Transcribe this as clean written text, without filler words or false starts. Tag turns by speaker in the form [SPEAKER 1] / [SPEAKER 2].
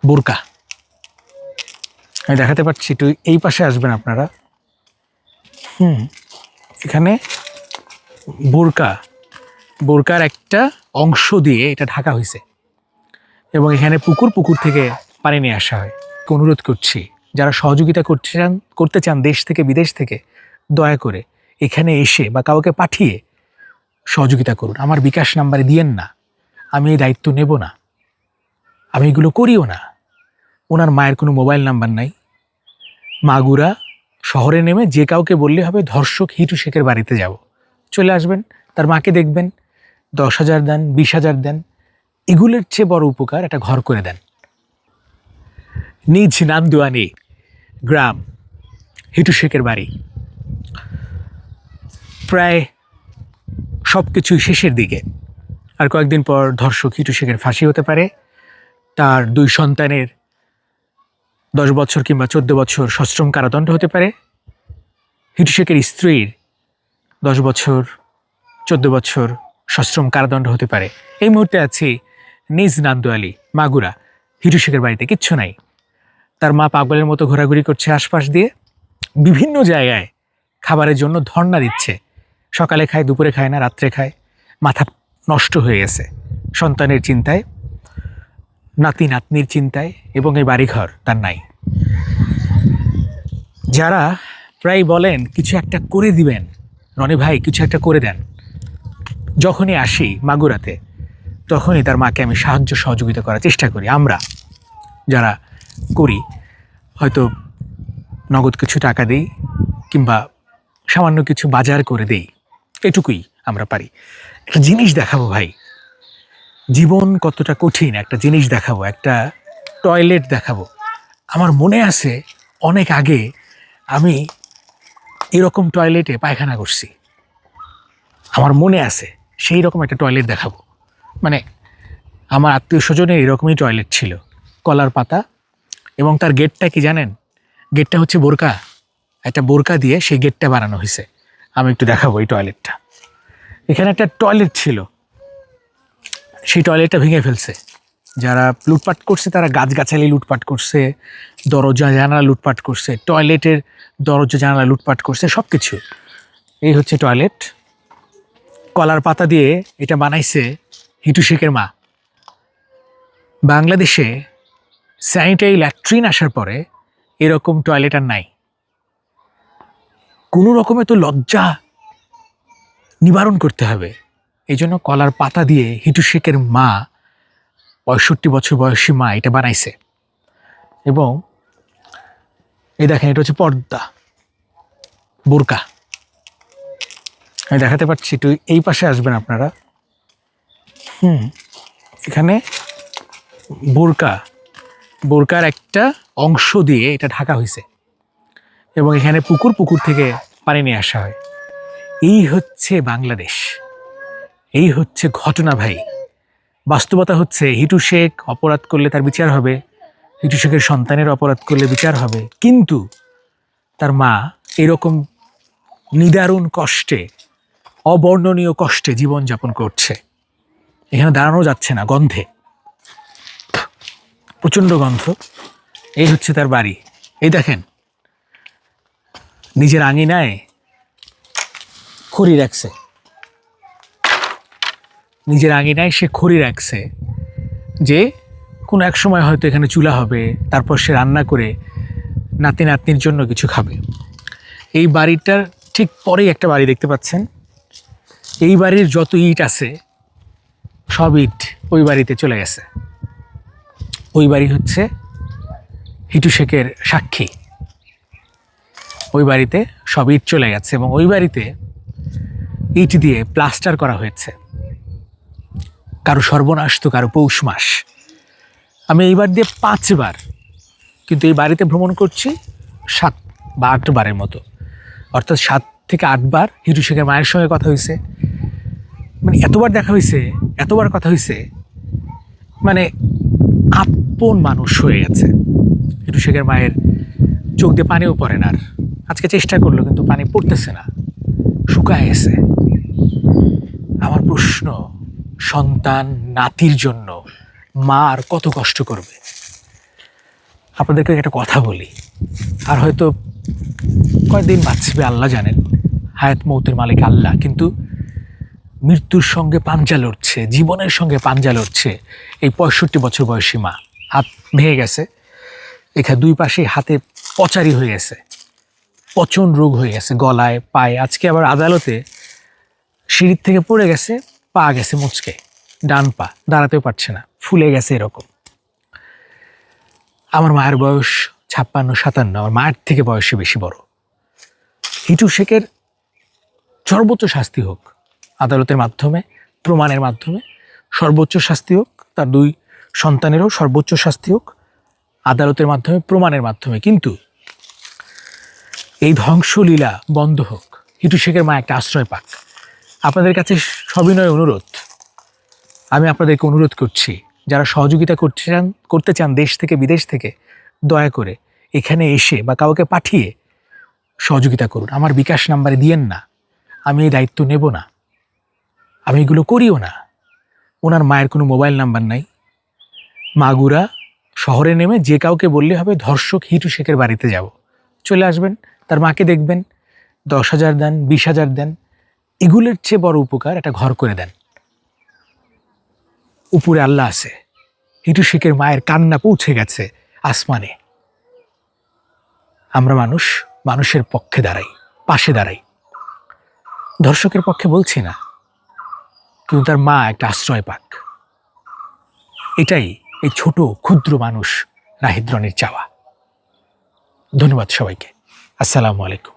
[SPEAKER 1] বোরকা। আমি দেখাতে পাচ্ছি, একটু এই পাশে আসবেন আপনারা। এখানে বোরকার একটা অংশ দিয়ে এটা ঢাকা হয়েছে এবং এখানে পুকুর থেকে পানি নিয়ে আসা হয়। অনুরোধ করছি, যারা সহযোগিতা করতে চান দেশ থেকে বিদেশ থেকে, দয়া করে এখানে এসে বা কাউকে পাঠিয়ে সহযোগিতা করুন। আমার বিকাশ নাম্বারে দিয়েন না, আমি এই দায়িত্ব নেব না, আমি এগুলো করিও না। ওনার মায়ের কোনো মোবাইল নাম্বার নাই। মাগুরা শহরে নেমে যে কাউকে বললে হবে ধর্ষক হিটু শেখের বাড়িতে যাব, চলে আসবেন, তার মাকে দেখবেন, 10,000 দেন, 20,000 দেন, এগুলোর চেয়ে বড় উপকার একটা ঘর করে দেন। নিজ নান্দুয়ানি গ্রাম, হিটু শেখের বাড়ি। প্রায় সব কিছুই শেষের দিকে। আর কয়েকদিন পর ধর্ষক হিটু শেখের ফাঁসি হতে পারে। তার 2 সন্তানের 10 বছর কিংবা 14 বছর সশ্রম কারাদণ্ড হতে পারে। হিটু শেখের স্ত্রীর 10 বছর 14 বছর সশ্রম কারাদণ্ড হতে পারে। এই মুহূর্তে আছি নিজ নান্দুয়ালি মাগুরা, হিটু শেখের বাড়িতে। কিচ্ছু নাই। তার মা পাগলের মতো ঘোরাঘুরি করছে আশপাশ দিয়ে, বিভিন্ন জায়গায় খাবারের জন্য ধর্ণা দিচ্ছে। সকালে খায়, দুপুরে খায় না, রাত্রে খায়। মাথা নষ্ট হয়ে গেছে সন্তানের চিন্তায়, নাতি নাতনির চিন্তায়, এবং এই বাড়িঘর তার নাই। যারা প্রায় বলেন কিছু একটা করে দিবেন, রনি ভাই কিছু একটা করে দেন, যখনই আসি মাগুরাতে তখনই তার মাকে আমি সাহায্য সহযোগিতা করার চেষ্টা করি। আমরা যারা করি হয়তো নগদ কিছু টাকা দিই কিংবা সামান্য কিছু বাজার করে দেই, এটুকুই আমরা পারি। একটা জিনিস দেখাবো ভাই, জীবন কতটা কঠিন, একটা জিনিস দেখাবো, একটা টয়লেট দেখাবো। আমার মনে আছে অনেক আগে আমি এরকম টয়লেটে পায়খানা করছি, আমার মনে আছে। সেই রকম একটা টয়লেট দেখাবো। মানে আমার আত্মীয় স্বজনের এরকমই টয়লেট ছিল, কলার পাতা, এবং তার গেটটা কি জানেন? গেটটা হচ্ছে বোরকা, একটা বোরকা দিয়ে সেই গেটটা বানানো হয়েছে। আমি একটু দেখাবো এই টয়লেটটা। এখানে একটা টয়লেট ছিল, সেই টয়লেটটা ভেঙে ফেলছে। যারা লুটপাট করছে তারা গাছগাছালি লুটপাট করছে, দরজা জানালা লুটপাট করছে, টয়লেটের দরজা জানালা লুটপাট করছে, সব কিছু। এই হচ্ছে টয়লেট, কলার পাতা দিয়ে এটা বানাইছে হিটু শেখের মা। বাংলাদেশে স্যানিটারি ল্যাট্রিন আসার পরে এরকম টয়লেট আর নাই। কোনো রকমে তো লজ্জা নিবারণ করতে হবে, এই জন্য কলার পাতা দিয়ে হিটু শেখের মা, 65 বছর বয়সী মা, এটা বানাইছে। এবং এই দেখেন, এটা হচ্ছে পর্দা, বোরকা। আমি দেখাতে পাচ্ছি, একটু এই পাশে আসবেন আপনারা। এখানে বোরকার একটা অংশ দিয়ে এটা ঢাকা হয়েছে এবং এখানে পুকুর থেকে পানি নিয়ে আসা হয়। এই হচ্ছে বাংলাদেশ, এই হচ্ছে ঘটনা ভাই। বাস্তবতা হচ্ছে হিটু শেখ অপরাধ করলে তার বিচার হবে, হিটু শেখের সন্তানের অপরাধ করলে বিচার হবে, কিন্তু তার মা এরকম নিদারুণ কষ্টে, অবর্ণনীয় কষ্টে জীবনযাপন করছে। এখানে দাঁড়ানো যাচ্ছে না, গন্ধে, প্রচণ্ড গন্ধ। এই হচ্ছে তার বাড়ি। এই দেখেন, নিজের আঙিনায় খড়ি রাখছে, নিজের আঙিনায় সে খড়ি রাখছে যে কোনো এক সময় হয়তো এখানে চুলা হবে, তারপর সে রান্না করে নাতি নাতনির জন্য কিছু খাবে। এই বাড়িটার ঠিক পরেই একটা বাড়ি দেখতে পাচ্ছেন। এই বাড়ির যত ইট আছে সব ইট ওই বাড়িতে চলে গেছে। ওই বাড়ি হচ্ছে হিটু শেখের সাক্ষী। ওই বাড়িতে সব ইট চলে গেছে এবং ওই বাড়িতে ইট দিয়ে প্লাস্টার করা হয়েছে। কারো সর্বনাশ তো কারো পৌষ মাস। আমি এইবার দিয়ে 5 বার, কিন্তু এই বাড়িতে ভ্রমণ করছি 7 বা 8 বারের মতো, অর্থাৎ 7 থেকে 8 বার হিটু শেখের মায়ের সঙ্গে কথা হয়েছে। মানে এতবার দেখা হয়েছে, এতবার কথা হয়েছে, মানে আপন মানুষ হয়ে গেছে। হিটু শেখের মায়ের চোখ দিয়ে পানিও পড়ে না। আর আজকে চেষ্টা করলো কিন্তু পানি পড়তেছে না, শুকায় গেছে। আমার প্রশ্ন, সন্তান নাতির জন্য মা আর কত কষ্ট করবে? আপনাদেরকে একটা কথা বলি, আর হয়তো কয়েকদিন বাঁচবে আল্লাহ জানেন, হায়াত মৌতের মালিক আল্লাহ, কিন্তু মৃত্যুর সঙ্গে পাঞ্জা লড়ছে, জীবনের সঙ্গে পাঞ্জা লড়ছে এই 65 বছর বয়সী মা। হাত ভেঙে গেছে, এখানে দুই পাশে হাতে পচারি হয়ে গেছে, পচন রোগ হয়ে গেছে গলায় পায়ে। আজকে আবার আদালতে সিঁড়ির থেকে পড়ে গেছে, পা গেছে মুচকে, ডান পা, দাঁড়াতেও পারছে না, ফুলে গেছে এরকম। আমার মায়ের বয়স 56-57, আমার মায়ের থেকে বয়সে বেশি বড়। হিটু শেখের সর্বোচ্চ শাস্তি হোক, আদালতের মাধ্যমে, প্রমাণের মাধ্যমে সর্বোচ্চ শাস্তি হোক, তার 2 সন্তানেরও সর্বোচ্চ শাস্তি হোক আদালতের মাধ্যমে, প্রমাণের মাধ্যমে। কিন্তু এই ধ্বংসলীলা বন্ধ হোক, হিটু শেখের মা একটা আশ্রয় পাক। আপনাদের কাছে সবিনয় অনুরোধ, আমি আপনাদেরকে অনুরোধ করছি, যারা সহযোগিতা করতে চান দেশ থেকে বিদেশ থেকে, দয়া করে এখানে এসে বা কাউকে পাঠিয়ে সহযোগিতা করুন। আমার বিকাশ নাম্বারে দিয়েন না, আমি এই দায়িত্ব নেব না, আমি এগুলো করিও না। ওনার মায়ের কোনো মোবাইল নাম্বার নাই। মাগুরা শহরে নেমে যে কাউকে বললে হবে ধর্ষক হিটু শেখের বাড়িতে যাব, চলে আসবেন, তার মাকে দেখবেন, 10,000 দেন, 20,000 দেন, এগুলোর চেয়ে বড় উপকার একটা ঘর করে দেন। উপরে আল্লাহ আছে, হিটু শেখের মায়ের কান্না পৌঁছে গেছে আসমানে। আমরা মানুষ, মানুষের পক্ষে দাঁড়াই, পাশে দাঁড়াই, ধর্ষকের পক্ষে বলছি না, কিন্তু তার মা একটা আশ্রয় পাক। এটাই এই ছোট ক্ষুদ্র মানুষ নাহিদ রনির চাওয়া। ধন্যবাদ সবাইকে। আসসালামু আলাইকুম।